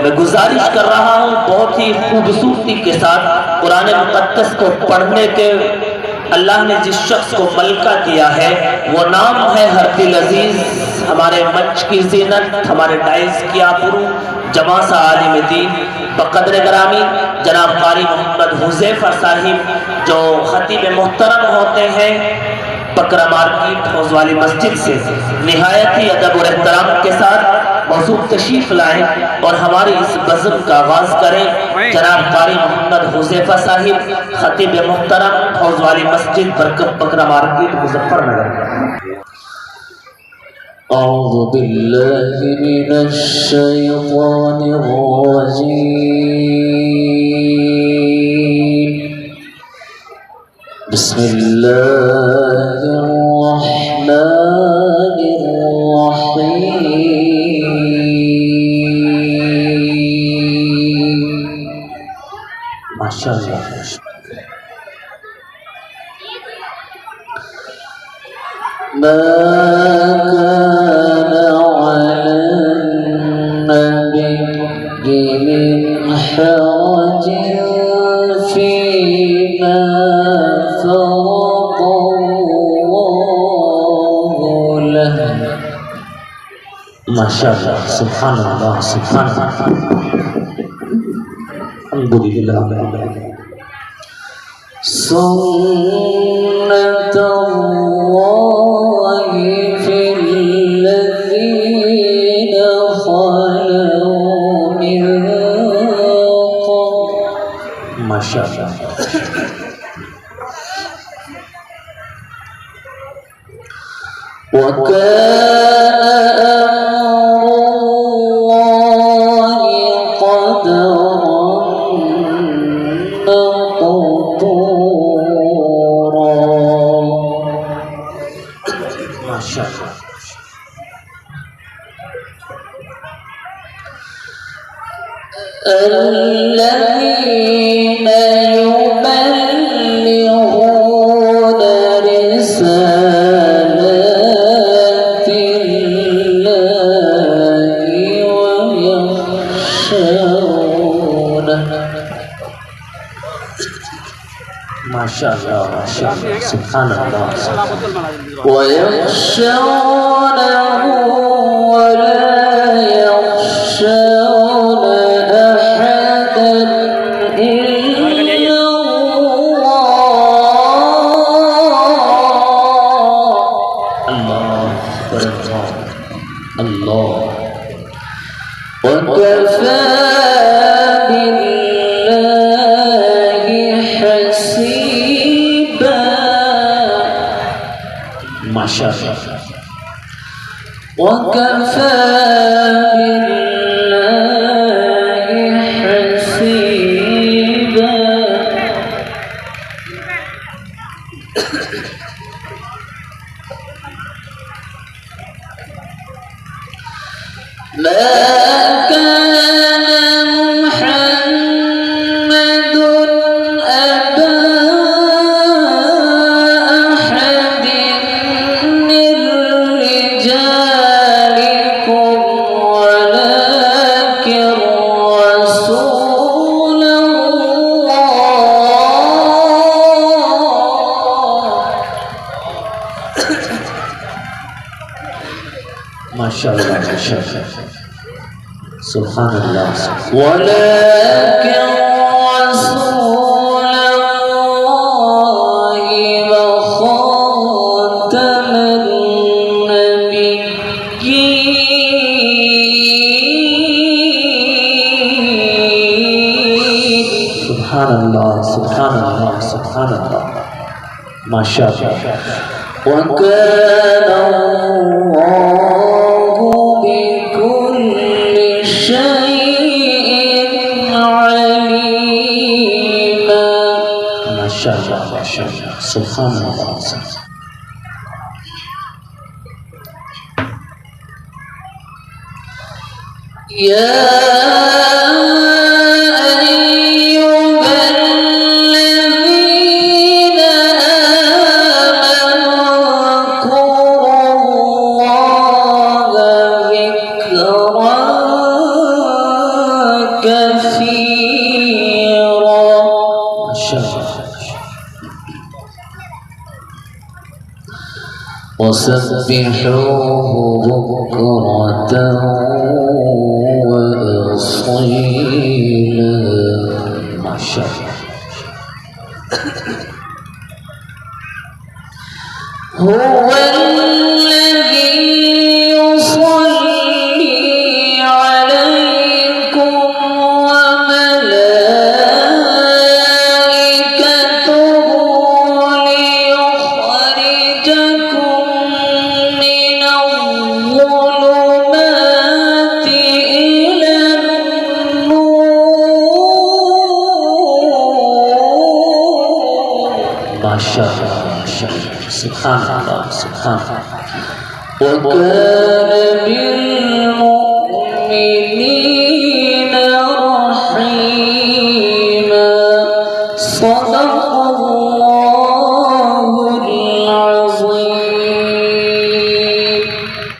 मैं गुजारिश कर रहा हूँ बहुत ही खूबसूरती के साथ कुरान मुक़द्दस को पढ़ने के अल्लाह ने जिस शख्स को मलका दिया है वो नाम है हर दिल अजीज, हमारे मंच की ज़ीनत, हमारे डाइस की आबरू, जमासा आलिम दीन बक़द्र ग्रामी जनाब कारी मोहम्मद हुज़ैफ़ा साहिब जो खतीब मोहतरम होते हैं बकरा मार्केट हौज़ वाली मस्जिद से निहायत ही अदब और एहतराम के साथ मौजूद तशरीफ लाएं और हमारी इस बज़म का आगाज़ करें। जनाब कारी मोहम्मद हुज़ैफ़ा साहिब खतीब मोहतरम हौज़ वाली मस्जिद बरकत बकरा मार्केट मुज़फ्फरनगर। अऊज़ु बिल्लाहि मिनश शैतानिर रजीम। बिस्मिल्लाहिर रहमानिर रहीम। माशाअल्लाह। मा कान अला नबी मिन हरजिन फीमा फ़रज़ लहु। माशाअल्लाह, सुब्हानअल्लाह, सुब्हानअल्लाह, अल्हम्दुलिल्लाह। सुन्नतुल्लाहि फिल्लज़ीना ख़लौ मिन क़ब्ल। माशाअल्लाह। वकान अम्रुल्लाहि क़दरन मक़दूरा। माशाअल्लाह। الذين يبلغون رسالات الله ويخشونه. माशाअल्लाह, माशाअल्लाह, सुब्हानअल्लाह। ويخشونه ولا يخشون أحدا إلا الله. الله وكفى بالله حسيبا. माशाअल्लाह। وكفى بالله حسيبا. ما كان محمد أبا أحد من رجالكم ولكن رسول الله. माशाअल्लाह, माशाअल्लाह, सुब्हानअल्लाह। वलाकिन रसूल अल्लाहि व खातमन नबिय्यीन। सुब्हानअल्लाह, सुब्हानअल्लाह, सुब्हानअल्लाह, माशाअल्लाह। वकान अल्लाहु बिकुल्लि शैइन अलीमा। माशाअल्लाह, माशाअल्लाह, सुब्हानअल्लाह। या كثيرا. ما شاء الله. وسبحوه بكرة وأصيلا. ما شاء الله. هو الذي يصلي عليكم وملائكته ليخرجكم من الظلمات إلى النور. ما شاء الله. ما شاء الله. سبحان الله. سبحان الله. وكان بالمؤمنين رحيما. صدق الله العظيم.